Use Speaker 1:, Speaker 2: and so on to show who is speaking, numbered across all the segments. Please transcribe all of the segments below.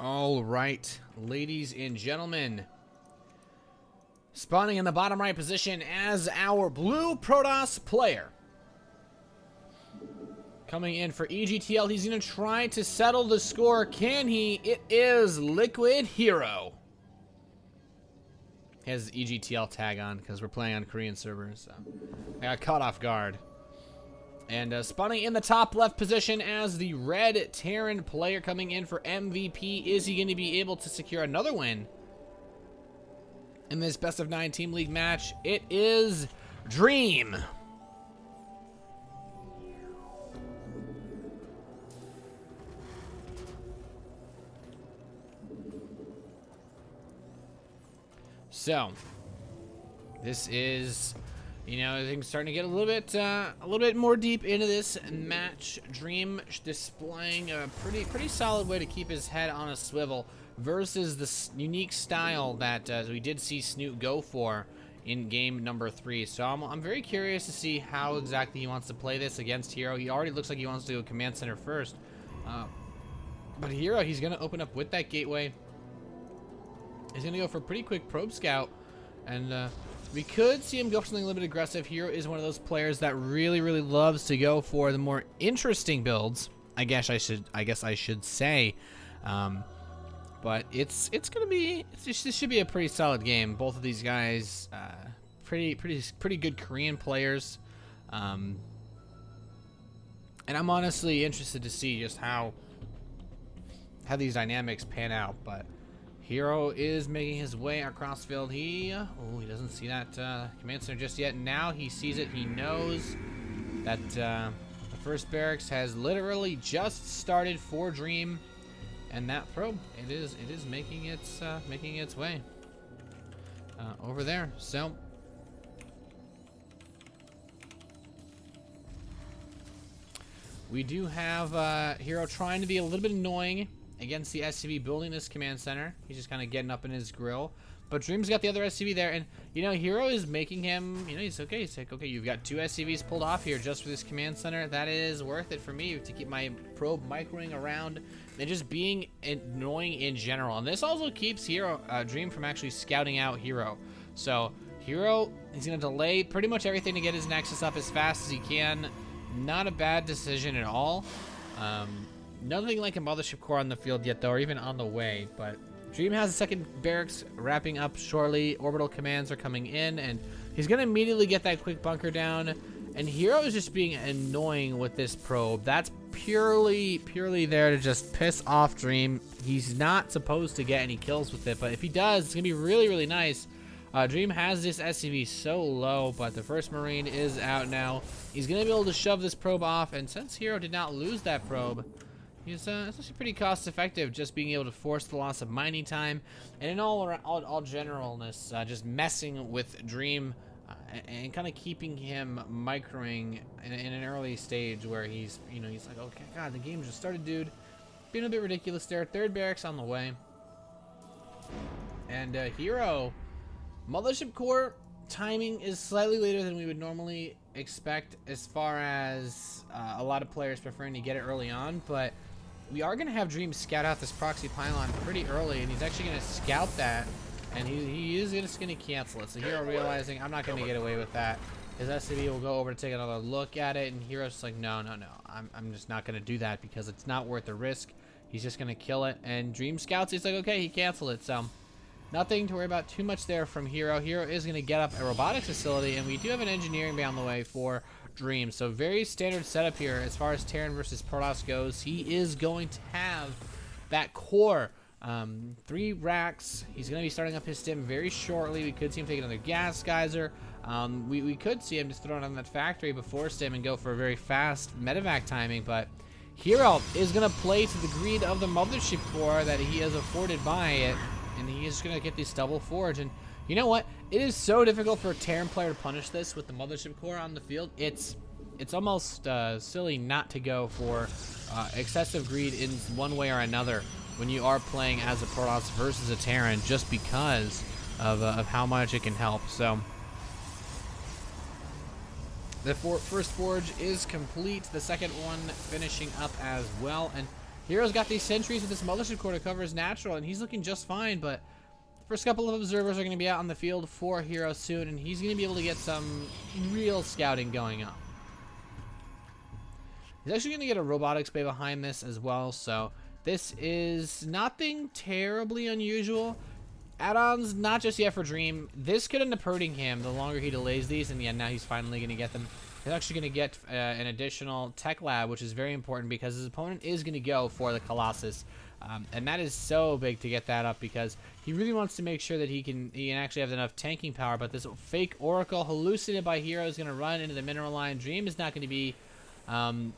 Speaker 1: All right, ladies and gentlemen. Spawning in the bottom right position as our blue Protoss player. Coming in for EGTL, he's going to try to settle the score. Can he? It is LiquidHerO. He has his EGTL tag on because we're playing on Korean servers. So I got caught off guard. And spawning in the top left position as the red Terran player coming in for MVP. Is he going to be able to secure another win in this best of 9 team league match? It is Dream. So this is, you know, things starting to get a little bit more deep into this match. Dream displaying a pretty solid way to keep his head on a swivel versus the unique style that we did see Snoot go for in game number 3. So I'm very curious to see how exactly he wants to play this against Hero. He already looks like he wants to go command center first, but Hero, he's gonna open up with that gateway. He's going to go for a pretty quick probe scout, and we could see him go for something a little bit aggressive. Hero is one of those players that really loves to go for the more interesting builds. I guess I should say, but this should be a pretty solid game. Both of these guys, pretty good Korean players, and I'm honestly interested to see just how these dynamics pan out, but. Hero is making his way across field. He doesn't see that command center just yet. Now he sees it. He knows that the first barracks has literally just started for Dream, and that probe it is making its way over there. So we do have Hero trying to be a little bit annoying against the SCV building this command center. He's just kind of getting up in his grill. But Dream's got the other SCV there, and you know, Hero is making him, you know, he's okay. He's like, okay, you've got 2 SCVs pulled off here just for this command center. That is worth it for me to keep my probe microing around and just being annoying in general. And this also keeps Dream from actually scouting out Hero. So Hero, he's gonna delay pretty much everything to get his Nexus up as fast as he can. Not a bad decision at all. Nothing like a mothership core on the field yet, though, or even on the way. But Dream has a second barracks wrapping up shortly. Orbital commands are coming in, and he's going to immediately get that quick bunker down. And Hero is just being annoying with this probe. That's purely there to just piss off Dream. He's not supposed to get any kills with it, but if he does, it's going to be really nice. Dream has this SCV so low, but the first Marine is out now. He's going to be able to shove this probe off, and since Hero did not lose that probe, it's actually pretty cost effective, just being able to force the loss of mining time, and in all generalness, just messing with Dream and kind of keeping him microing in an early stage where he's like, okay, God, the game just started, dude. Being a bit ridiculous there. Third barracks on the way, and Hero mothership core timing is slightly later than we would normally expect, as far as a lot of players preferring to get it early on, but we are going to have Dream scout out this proxy pylon pretty early, and he's actually going to scout that, and he is just going to cancel it. So Hero realizing, I'm not going to get away with that. His SCV will go over to take another look at it, and Hero's just like, no, I'm just not going to do that because it's not worth the risk. He's just going to kill it, and Dream scouts, he's like, okay, he canceled it, so nothing to worry about too much there from Hero. Hero is going to get up a robotics facility, and we do have an engineering bay on the way for Dream. So very standard setup here as far as Terran versus Protoss goes. He is going to have that core. 3 racks. He's going to be starting up his stim very shortly. We could see him take another gas geyser. We could see him just throw it on that factory before stim and go for a very fast medevac timing, but Hero is going to play to the greed of the mothership core that he is afforded by it, and he is going to get this double forge. And you know what? It is so difficult for a Terran player to punish this with the mothership core on the field. It's almost silly not to go for excessive greed in one way or another when you are playing as a Protoss versus a Terran, just because of how much it can help. So the first forge is complete. The second one finishing up as well, and Hero's got these sentries with this mothership core to cover his natural, and he's looking just fine, but the first couple of observers are going to be out on the field for Hero soon, and he's going to be able to get some real scouting going on. He's actually going to get a robotics bay behind this as well, so this is nothing terribly unusual. Add-ons, not just yet for Dream. This could end up hurting him the longer he delays these, and yeah, now he's finally going to get them. He's actually going to get an additional tech lab, which is very important because his opponent is going to go for the Colossus. And that is so big to get that up because he really wants to make sure that he can actually have enough tanking power. But this fake Oracle hallucinated by Hero is going to run into the mineral line. Dream is not going to be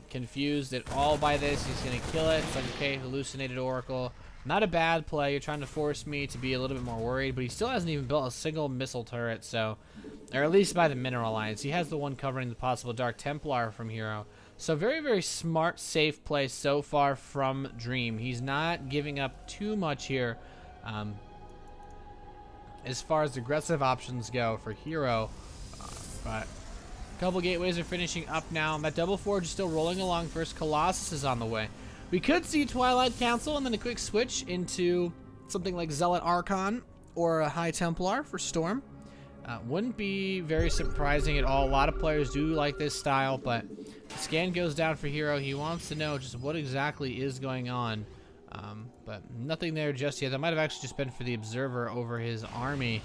Speaker 1: confused at all by this. He's going to kill it. It's like, okay, hallucinated Oracle. Not a bad play. You're trying to force me to be a little bit more worried, but he still hasn't even built a single missile turret, so, or at least by the mineral lines. He has the one covering the possible Dark Templar from Hero. So very, very smart, safe play so far from Dream. He's not giving up too much here as far as aggressive options go for Hero, but a couple gateways are finishing up now. That double forge is still rolling along. First Colossus is on the way. We could see Twilight Council and then a quick switch into something like Zealot Archon or a High Templar for Storm. Wouldn't be very surprising at all. A lot of players do like this style, but the scan goes down for Hero. He wants to know just what exactly is going on, but nothing there just yet. That might have actually just been for the Observer over his army.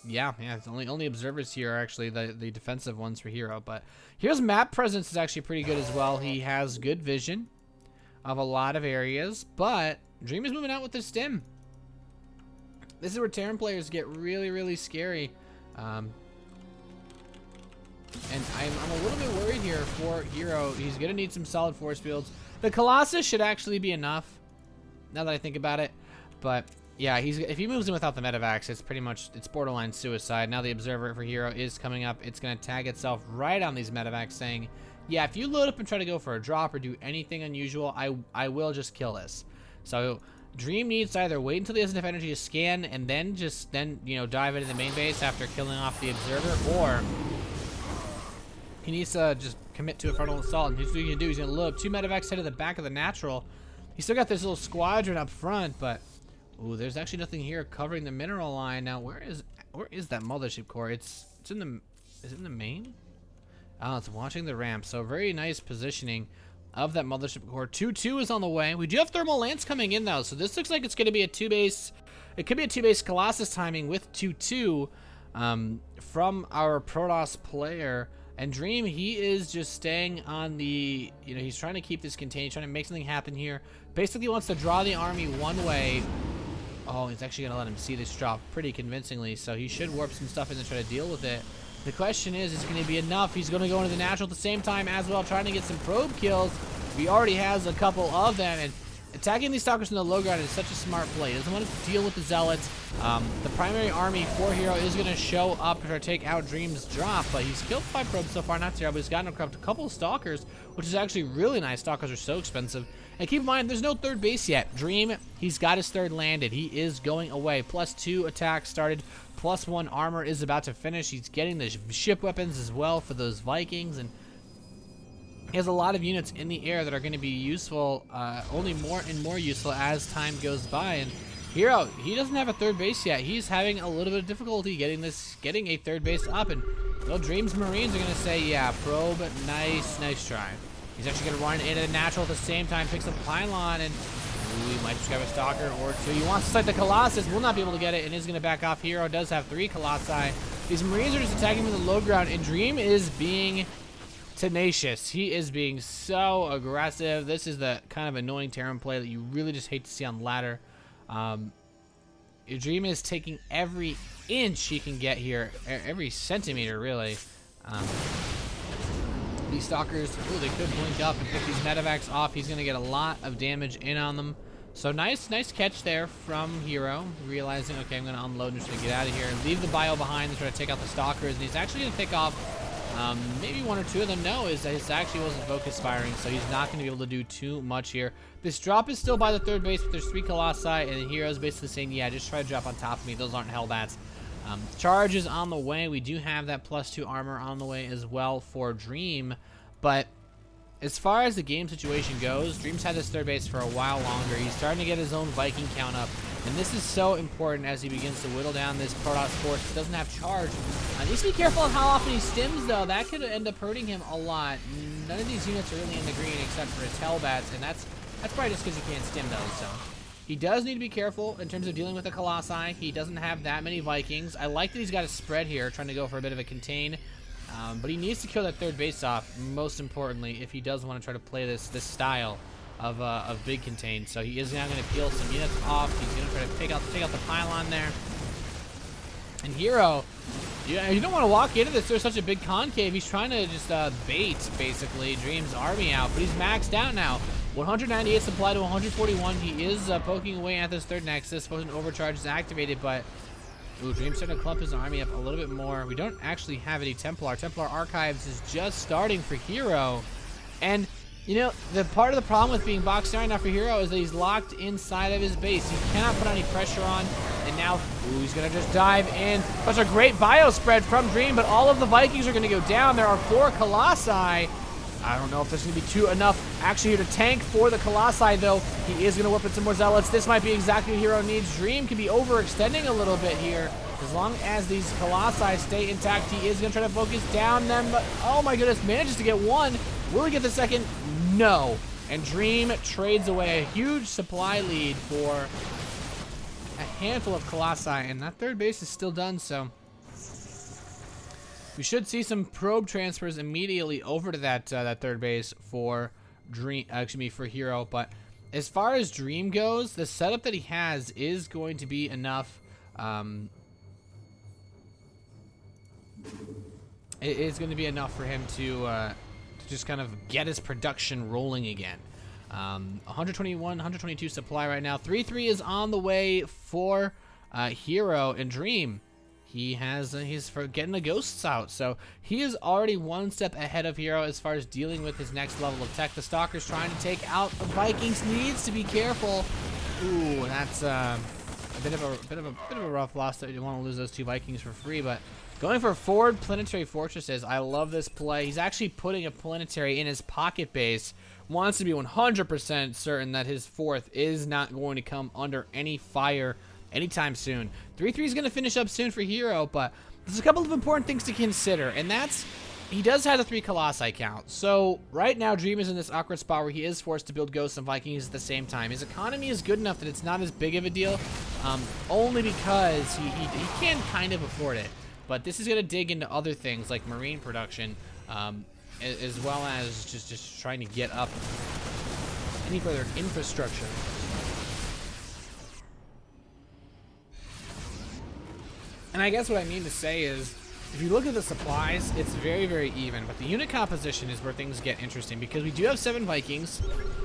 Speaker 1: Yeah, it's only observers here are actually the defensive ones for Hero, but Hero's map presence is actually pretty good as well. He has good vision of a lot of areas, but Dream is moving out with the stim. This is where Terran players get really, really scary. And I'm a little bit worried here for Hero. He's going to need some solid force fields. The Colossus should actually be enough, now that I think about it, but yeah, if he moves in without the medevacs, it's borderline suicide. Now the Observer for Hero is coming up. It's going to tag itself right on these medevacs saying, yeah, if you load up and try to go for a drop or do anything unusual, I will just kill this. So Dream needs to either wait until he has enough energy to scan and then dive into the main base after killing off the Observer, or he needs to just commit to a frontal assault. And here's what he's going to do. He's going to load up 2 medevacs headed to the back of the natural. He's still got this little squadron up front, but ooh, there's actually nothing here covering the mineral line. Now, where is that mothership core? Is it in the main? Oh, it's watching the ramp. So very nice positioning of that mothership core. 2-2 is on the way. We do have thermal lance coming in though, so this looks like it's going to be a 2-base. It could be a 2-base Colossus timing with 2-2 from our Protoss player. And Dream, he is just staying on the, he's trying to keep this contained, trying to make something happen here. Basically wants to draw the army one way. Oh, he's actually going to let him see this drop pretty convincingly, so he should warp some stuff in to try to deal with it. The question is it going to be enough? He's going to go into the natural at the same time as well, trying to get some probe kills. He already has a couple of them, and attacking these Stalkers in the low ground is such a smart play. He doesn't want to deal with the Zealots. The primary army for Hero is going to show up to take out Dream's drop, but he's killed 5 probes so far, not terrible. He's gotten a couple of Stalkers, which is actually really nice. Stalkers are so expensive. And keep in mind, there's no third base yet. Dream, he's got his third landed. He is going away. +2 attack started. +1 armor is about to finish. He's getting the ship weapons as well for those Vikings, and he has a lot of units in the air that are going to be useful, only more and more useful as time goes by. And Hero, he doesn't have a third base yet. He's having a little bit of difficulty getting a third base up. And Dream's Marines are going to say, yeah, probe, nice try. He's actually going to run into the natural at the same time, picks up Pylon, and ooh, he might just grab a Stalker or 2. He wants to sight the Colossus, will not be able to get it, and is going to back off. Hero does have 3 Colossi. These Marines are just attacking from the low ground, and Dream is being tenacious. He is being so aggressive. This is the kind of annoying Terran play that you really just hate to see on ladder. Dream is taking every inch he can get here, every centimeter, really. These Stalkers, ooh, they could blink up and pick these medevacs off. He's going to get a lot of damage in on them. So nice catch there from Hero, realizing, okay, I'm going to unload and just going to get out of here and leave the bio behind and try to take out the Stalkers. And he's actually going to pick off maybe 1 or 2 of them. No, his actually wasn't focus firing, so he's not going to be able to do too much here. This drop is still by the third base, but there's 3 Colossi, and Hero's basically saying, yeah, just try to drop on top of me. Those aren't Hellbats. Charge is on the way. We do have that +2 armor on the way as well for Dream, but as far as the game situation goes, Dream's had this third base for a while longer. He's starting to get his own Viking count up, and this is so important as he begins to whittle down this Protoss force that doesn't have charge. Needs to be careful of how often he stims, though. That could end up hurting him a lot. None of these units are really in the green except for his Hellbats, and that's probably just because he can't stim those, so. He does need to be careful in terms of dealing with the Colossi. He doesn't have that many Vikings. I like that he's got a spread here, trying to go for a bit of a contain. But he needs to kill that third base off, most importantly, if he does want to try to play this style of big contain. So he is now going to peel some units off. He's going to try to take out the pylon there. And Hero, you don't want to walk into this. There's such a big concave. He's trying to just bait, basically, Dream's army out. But he's maxed out now. 198 supply to 141. He is poking away at this third nexus. Potent overcharge is activated, but ooh, Dream's starting to clump his army up a little bit more. We don't actually have any Templar. Templar Archives is just starting for Hero. And, you know, the part of the problem with being boxed down now for Hero is that he's locked inside of his base. He cannot put any pressure on. And now, ooh, he's going to just dive in. Such a great bio spread from Dream, but all of the Vikings are going to go down. There are 4 Colossi. I don't know if there's going to be enough actually here to tank for the Colossi, though. He is going to whip in some more Zealots. This might be exactly what Hero needs. Dream can be overextending a little bit here. As long as these Colossi stay intact, he is going to try to focus down them. But, oh my goodness, manages to get one. Will he get the second? No. And Dream trades away a huge supply lead for a handful of Colossi. And that third base is still done, so we should see some probe transfers immediately over to that third base for for Hero. But as far as Dream goes, the setup that he has is going to be enough. It is going to be enough for him to just kind of get his production rolling again. 121, 122 supply right now. 3-3 is on the way for Hero and Dream. He has he's for getting the ghosts out, so he is already one step ahead of Hero as far as dealing with his next level of tech. The Stalker's trying to take out the Vikings. Needs to be careful. Ooh, that's a bit of a rough loss. That you don't want to lose those 2 Vikings for free, but going for forward planetary fortresses. I love this play. He's actually putting a planetary in his pocket base. Wants to be 100% certain that his 4th is not going to come under any fire anytime soon. 3-3 is going to finish up soon for Hero, but there's a couple of important things to consider, and that's he does have a 3 Colossi count. So right now, Dream is in this awkward spot where he is forced to build Ghosts and Vikings at the same time. His economy is good enough that it's not as big of a deal, only because he can kind of afford it. But this is going to dig into other things like marine production, as well as just trying to get up any further infrastructure. And I guess what I mean to say is, if you look at the supplies, it's very, very even. But the unit composition is where things get interesting, because we do have 7 Vikings.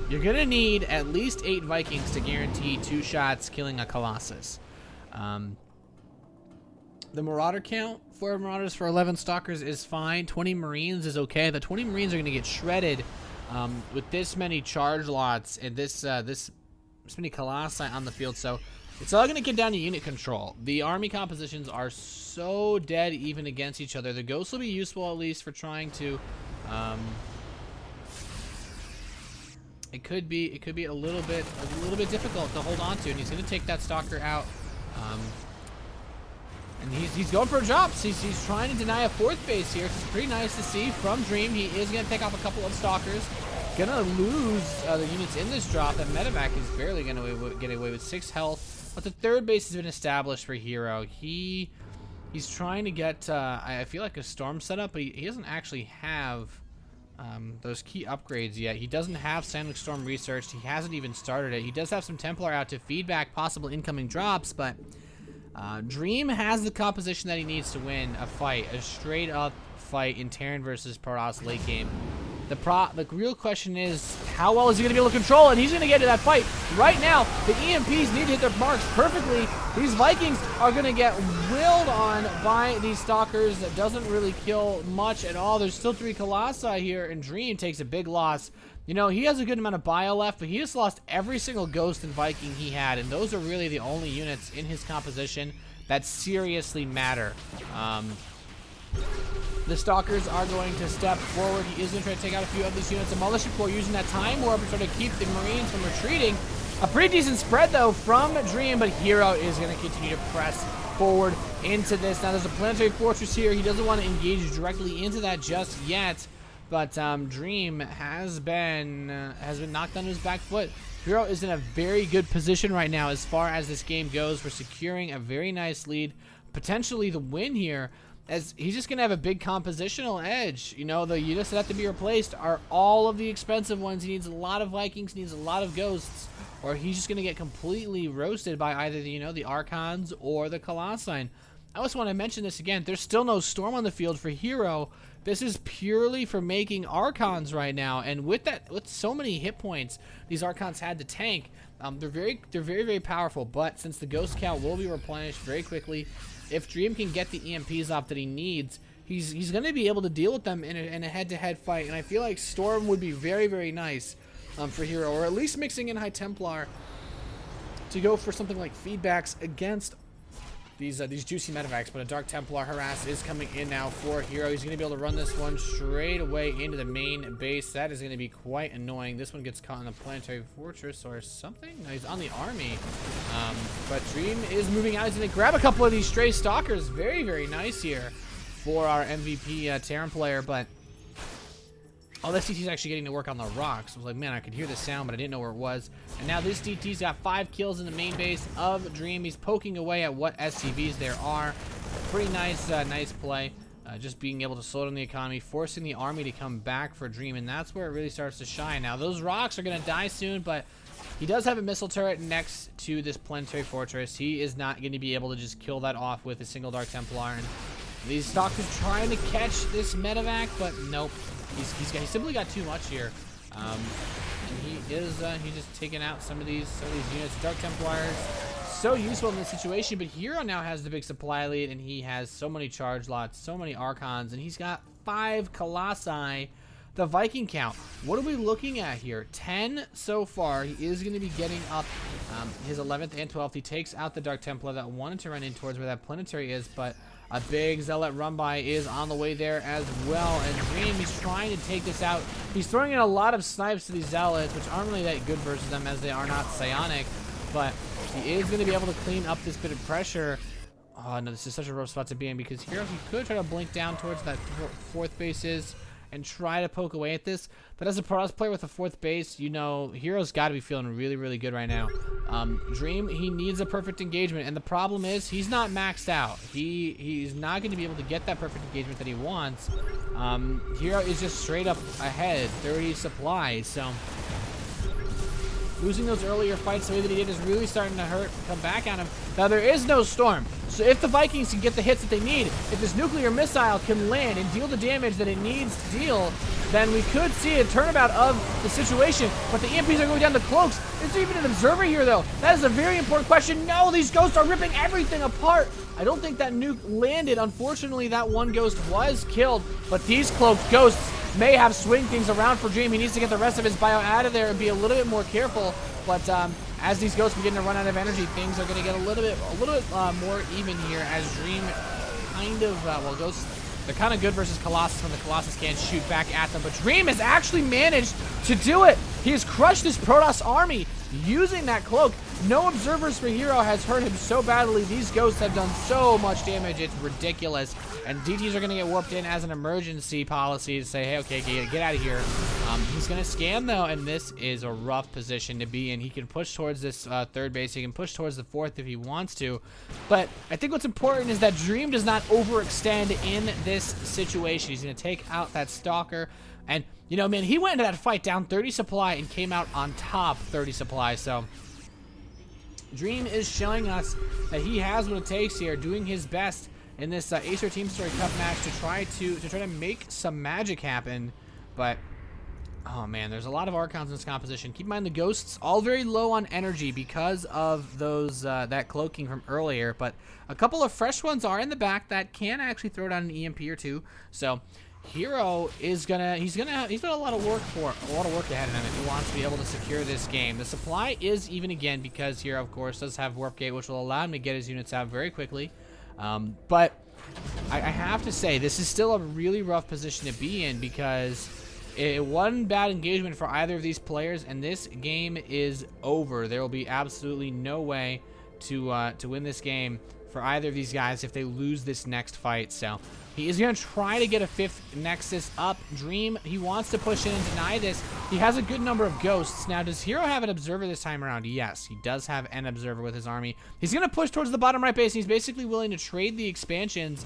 Speaker 1: You're going to need at least 8 Vikings to guarantee 2 shots killing a Colossus. The Marauder count, 4 Marauders for 11 Stalkers is fine. 20 Marines is okay. The 20 Marines are going to get shredded with this many charge lots and this many Colossi on the field. So it's all going to get down to unit control. The army compositions are so dead even against each other. The Ghosts will be useful at least for trying to. It could be a little bit difficult to hold on to, and he's going to take that Stalker out. And he's going for drops. He's trying to deny a 4th base here. It's pretty nice to see from Dream. He is going to pick off a couple of Stalkers. Gonna lose the units in this drop. That medevac is barely gonna get away with 6 health. But the 3rd base has been established for Hero. He's trying to get I feel like a storm setup, but he doesn't actually have those key upgrades yet. He doesn't have Sandwich Storm researched. He hasn't even started it. He does have some Templar out to feed back possible incoming drops, but Dream has the composition that he needs to win a fight, a straight up fight in Terran versus Protoss late game. The real question is, how well is he going to be able to control it? He's going to get to that fight. Right now, the EMPs need to hit their marks perfectly. These Vikings are going to get willed on by these Stalkers. That doesn't really kill much at all. There's still 3 Colossi here, and Dream takes a big loss. You know, he has a good amount of bio left, but he just lost every single Ghost and Viking he had, and those are really the only units in his composition that seriously matter. The Stalkers are going to step forward. He is going to try to take out a few of these units. The Militia Corps using that time warp to try to keep the Marines from retreating. A pretty decent spread, though, from Dream, but Hero is going to continue to press forward into this. Now, there's a planetary fortress here. He doesn't want to engage directly into that just yet, but Dream has been knocked on his back foot. Hero is in a very good position right now as far as this game goes. We're securing a very nice lead, potentially the win here, as he's just going to have a big compositional edge. You know, the units that have to be replaced are all of the expensive ones. He needs a lot of Vikings, he needs a lot of Ghosts, or he's just going to get completely roasted by either the, the Archons or the Colossi. I also want to mention this again. There's still no Storm on the field for Hero. This is purely for making Archons right now, and with so many hit points these Archons had to tank, they're very powerful. But since the Ghost count will be replenished very quickly, if Dream can get the EMPs off that he needs, he's going to be able to deal with them in a head-to-head fight. And I feel like Storm would be very nice for Hero, or at least mixing in High Templar to go for something like feedbacks against these juicy medevacs. But a Dark Templar harass is coming in now for Hero. He's going to be able to run this one straight away into the main base. That is going to be quite annoying. This one gets caught in the planetary fortress or something. No, he's on the army. But Dream is moving out. He's going to grab a couple of these stray stalkers. Very nice here for our MVP Terran player. But oh, this DT's actually getting to work on the rocks. I was like, man, I could hear the sound, but I didn't know where it was. And now this DT's got 5 kills in the main base of Dream. He's poking away at what SCVs there are. Pretty nice, nice play. Just being able to slow down the economy, forcing the army to come back for Dream, and that's where it really starts to shine. Now, those rocks are going to die soon, but he does have a missile turret next to this planetary fortress. He is not going to be able to just kill that off with a single Dark Templar. And these Stalkers trying to catch this medevac, but nope. He's simply got too much here, and he's just taking out some of these units. Dark Templars so useful in this situation, but Hero now has the big supply lead, and he has so many charge lots, so many Archons, and he's got 5 Colossi. The Viking count, what are we looking at here? 10 so far. He is going to be getting up his 11th and 12th. He takes out the Dark Templar that wanted to run in towards where that planetary is, but a big Zealot run-by is on the way there as well. And Dream, he's trying to take this out. He's throwing in a lot of snipes to these Zealots, which aren't really that good versus them as they are not psionic. But he is going to be able to clean up this bit of pressure. Oh, no, this is such a rough spot to be in, because Hero, he could try to blink down towards that 4th base is and try to poke away at this. But as a Protoss player with a 4th base, you know, Hero's got to be feeling really good right now. Dream, he needs a perfect engagement, and the problem is he's not maxed out. He's not going to be able to get that perfect engagement that he wants. Hero is just straight up ahead, 30 supplies, so losing those earlier fights the way that he did is really starting to come back at him. Now, there is no Storm, so if the Vikings can get the hits that they need, if this nuclear missile can land and deal the damage that it needs to deal, then we could see a turnabout of the situation. But the EMPs are going down to cloaks. Is there even an observer here, though? That is a very important question. No, these ghosts are ripping everything apart. I don't think that nuke landed. Unfortunately, that one ghost was killed, but these cloaked ghosts may have swing things around for Dream. He needs to get the rest of his bio out of there and be a little bit more careful. But as these ghosts begin to run out of energy, things are going to get a little bit more even here, as Dream kind of, well, ghosts, they're kind of good versus Colossus when the Colossus can't shoot back at them. But Dream has actually managed to do it. He has crushed this Protoss army using that cloak. No observers for Hero has hurt him so badly. These ghosts have done so much damage, it's ridiculous. And DTs are going to get warped in as an emergency policy to say, hey, okay, get out of here. He's going to scan, though, and this is a rough position to be in. He can push towards this 3rd base. He can push towards the 4th if he wants to. But I think what's important is that Dream does not overextend in this situation. He's going to take out that Stalker. And, you know, man, he went into that fight down 30 supply and came out on top 30 supply. So Dream is showing us that he has what it takes here, doing his best in this Acer TeamStory Cup match to try to make some magic happen. But oh man, there's a lot of Archons in this composition. Keep in mind the ghosts all very low on energy because of those that cloaking from earlier, but a couple of fresh ones are in the back that can actually throw down an EMP or two. So Hero is he's got a lot of work ahead of him if he wants to be able to secure this game. The supply is even again because Hero, of course, does have Warp Gate, which will allow him to get his units out very quickly. But I have to say, this is still a really rough position to be in because one bad engagement for either of these players, and this game is over. There will be absolutely no way to win this game for either of these guys if they lose this next fight. So he is going to try to get a 5th Nexus up. Dream, he wants to push in and deny this. He has a good number of ghosts. Now, does Hero have an observer this time around? Yes, he does have an observer with his army. He's going to push towards the bottom right base. And he's basically willing to trade the expansions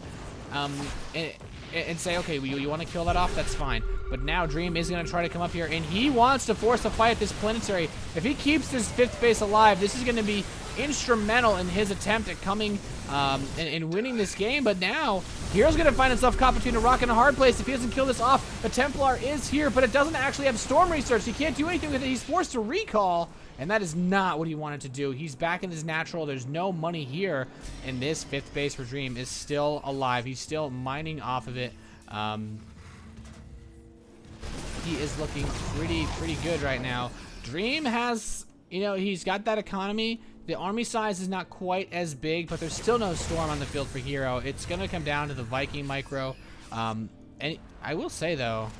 Speaker 1: and say, okay, you want to kill that off? That's fine. But now Dream is going to try to come up here, and he wants to force a fight at this planetary. If he keeps this 5th base alive, this is going to be instrumental in his attempt at coming and winning this game. But now Hero's going to find himself caught between a rock and a hard place. If he doesn't kill this off, the Templar is here, but it doesn't actually have storm research. He can't do anything with it. He's forced to recall, and that is not what he wanted to do. He's back in his natural. There's no money here, and this 5th base for Dream is still alive. He's still mining off of it. He is looking pretty good right now. Dream has, he's got that economy. The army size is not quite as big, but there's still no storm on the field for Hero. It's going to come down to the Viking micro. And I will say, though,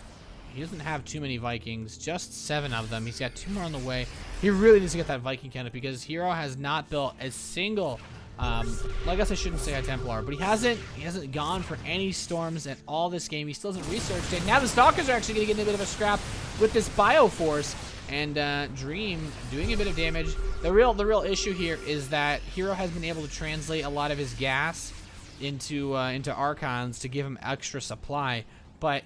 Speaker 1: he doesn't have too many Vikings, just 7 of them. He's got 2 more on the way. He really needs to get that Viking cannon because Hero has not built a single, well, I guess I shouldn't say a Templar, but he hasn't gone for any storms at all this game. He still hasn't researched it. Now the Stalkers are actually going to get a bit of a scrap with this Bioforce, and Dream doing a bit of damage. The real issue here is that Hero has been able to translate a lot of his gas into Archons to give him extra supply, but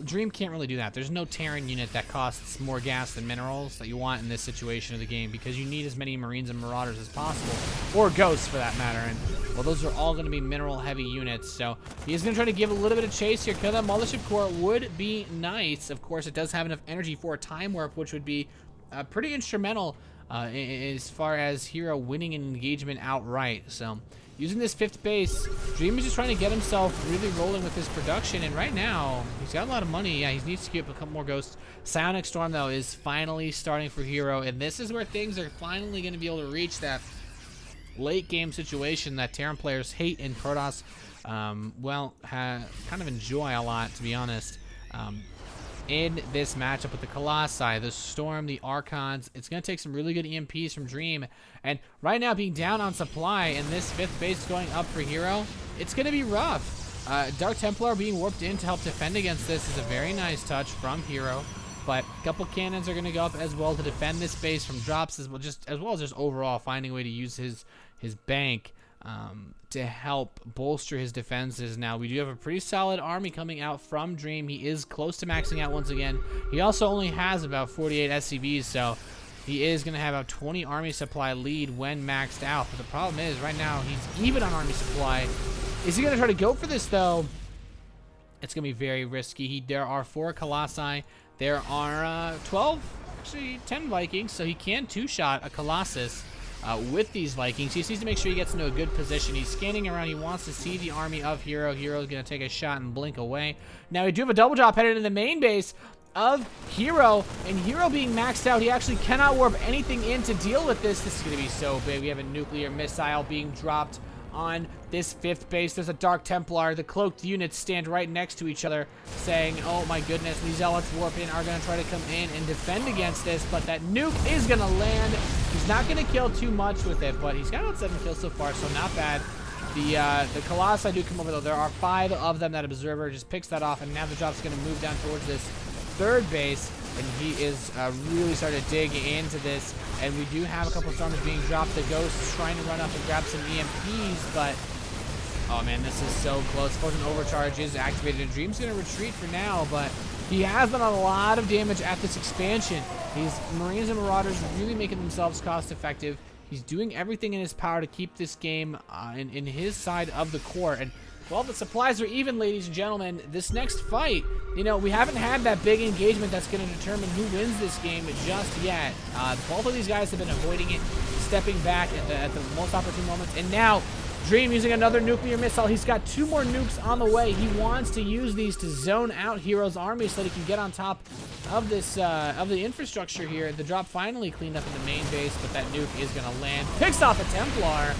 Speaker 1: Dream can't really do that. There's no Terran unit that costs more gas than minerals that you want in this situation of the game because you need as many Marines and Marauders as possible, or Ghosts for that matter. And well, those are all going to be mineral-heavy units. So he is going to try to give a little bit of chase here. Kill that Mothership Core would be nice. Of course, it does have enough energy for a Time Warp, which would be pretty instrumental as far as Hero winning an engagement outright. So using this 5th base, Dream is just trying to get himself really rolling with his production, and right now, he's got a lot of money. Yeah, he needs to get a couple more Ghosts. Psionic Storm, though, is finally starting for Hero, and this is where things are finally going to be able to reach that late-game situation that Terran players hate and Protoss, kind of enjoy a lot, to be honest. In this matchup with the Colossi, the Storm, the Archons, it's going to take some really good EMPs from Dream. And right now, being down on supply and this 5th base going up for Hero, it's going to be rough. Dark Templar being warped in to help defend against this is a very nice touch from Hero. But a couple cannons are going to go up as well to defend this base from drops, as well as just overall finding a way to use his bank to help bolster his defenses. Now, we do have a pretty solid army coming out from Dream. He is close to maxing out once again. He also only has about 48 SCVs, so he is going to have a 20 army supply lead when maxed out. But the problem is, right now, he's even on army supply. Is he going to try to go for this, though? It's going to be very risky. There are 4 Colossi. There are 10 Vikings, so he can 2-shot a Colossus with these Vikings. He just needs to make sure he gets into a good position. He's scanning around. He wants to see the army of Hero. Hero's going to take a shot and blink away. Now, we do have a double drop headed into the main base of Hero, and Hero being maxed out, he actually cannot warp anything in to deal with this. This is going to be so big. We have a nuclear missile being dropped on this 5th base. There's a Dark Templar. The cloaked units stand right next to each other saying, oh my goodness, these Zealots warp in are going to try to come in and defend against this, but that nuke is going to land. He's not going to kill too much with it, but he's got about 7 kills so far, so not bad. The Colossi do come over, though. There are 5 of them. That Observer just picks that off, and now the drop's going to move down towards this 3rd base, and he is really starting to dig into this. And we do have a couple of storms being dropped. The Ghosts trying to run up and grab some EMPs, but oh man, this is so close. Potion Overcharge is activated, and Dream's going to retreat for now, but he has done a lot of damage at this expansion. These Marines and Marauders really making themselves cost effective. He's doing everything in his power to keep this game in his side of the court. And well, the supplies are even, ladies and gentlemen. This next fight, we haven't had that big engagement that's going to determine who wins this game just yet. Both of these guys have been avoiding it, stepping back at the most opportune moments. And now, Dream using another nuclear missile. He's got 2 more nukes on the way. He wants to use these to zone out Hero's army so that he can get on top of this of the infrastructure here. The drop finally cleaned up in the main base, but that nuke is going to land. Picks off a Templar.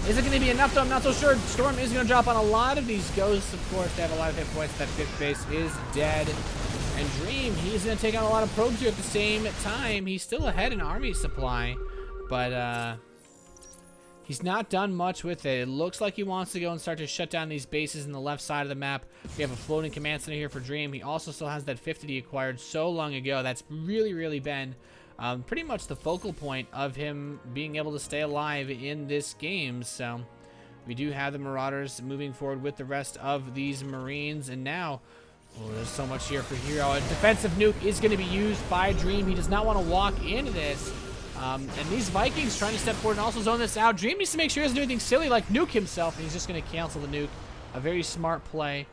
Speaker 1: Is it going to be enough, though? I'm not so sure. Storm is going to drop on a lot of these ghosts. Of course, they have a lot of hit points. That 5th base is dead. And Dream, he's going to take on a lot of probes here at the same time. He's still ahead in army supply, but he's not done much with it. It looks like he wants to go and start to shut down these bases in the left side of the map. We have a floating command center here for Dream. He also still has that 50 he acquired so long ago. That's really been pretty much the focal point of him being able to stay alive in this game. So we do have the Marauders moving forward with the rest of these Marines. And now, oh, there's so much here for Hero. A defensive nuke is going to be used by Dream. He does not want to walk into this. And these Vikings trying to step forward and also zone this out. Dream needs to make sure he doesn't do anything silly like nuke himself. And he's just going to cancel the nuke. A very smart play.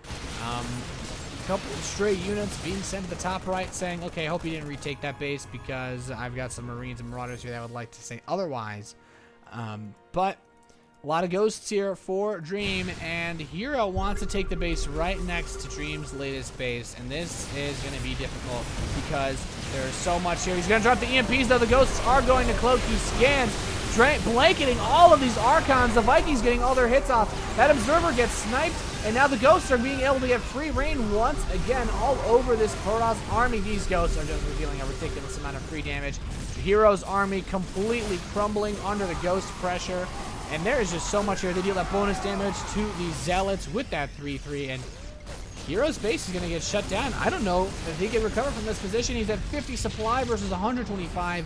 Speaker 1: Couple of stray units being sent to the top right saying, okay, I hope you didn't retake that base because I've got some Marines and Marauders here that would like to say otherwise. But a lot of ghosts here for Dream, and Hero wants to take the base right next to Dream's latest base, and this is going to be difficult because there's so much here. He's going to drop the EMPs, though. The ghosts are going to cloak. He scans, blanketing all of these Archons. The Vikings getting all their hits off. That Observer gets sniped, and now the ghosts are being able to get free reign once again all over this Protoss army. These ghosts are just dealing a ridiculous amount of free damage. The Hero's army completely crumbling under the ghost pressure. And there is just so much here. They deal that bonus damage to the Zealots with that 3-3. And Hero's base is going to get shut down. I don't know if he can recover from this position. He's at 50 supply versus 125.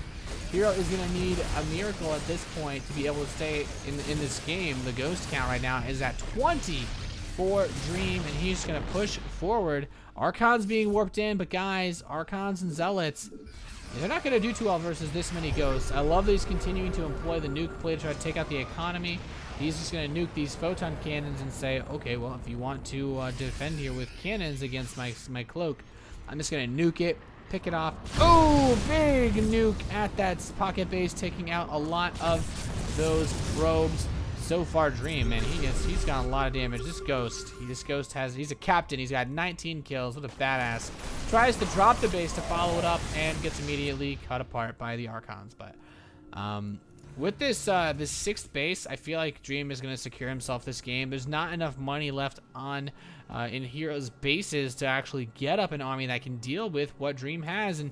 Speaker 1: Hero is going to need a miracle at this point to be able to stay in this game. The ghost count right now is at 20 for Dream, and he's going to push forward. Archons being warped in, but guys, Archons and Zealots, they're not going to do too well versus this many ghosts. I love that he's continuing to employ the nuke play to try to take out the economy. He's just going to nuke these photon cannons and say, okay, well, if you want to defend here with cannons against my cloak, I'm just going to nuke it, pick it off. Oh, big nuke at that pocket base, taking out a lot of those probes. So far, Dream, man, he's got a lot of damage. This ghost he's a captain. He's got 19 kills. What a badass. Tries to drop the base to follow it up and gets immediately cut apart by the Archons. But with this 6th base, I feel like Dream is going to secure himself this game. There's not enough money left on in Hero's bases to actually get up an army that can deal with what Dream has. And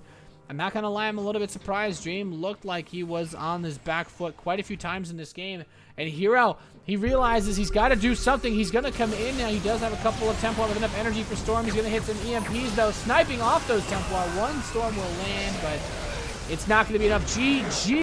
Speaker 1: I'm not going to lie, I'm a little bit surprised. Dream looked like he was on his back foot quite a few times in this game. And Hero, he realizes he's got to do something. He's going to come in now. He does have a couple of Templar with enough energy for Storm. He's going to hit some EMPs, though, sniping off those Templar. One Storm will land, but it's not going to be enough. GG.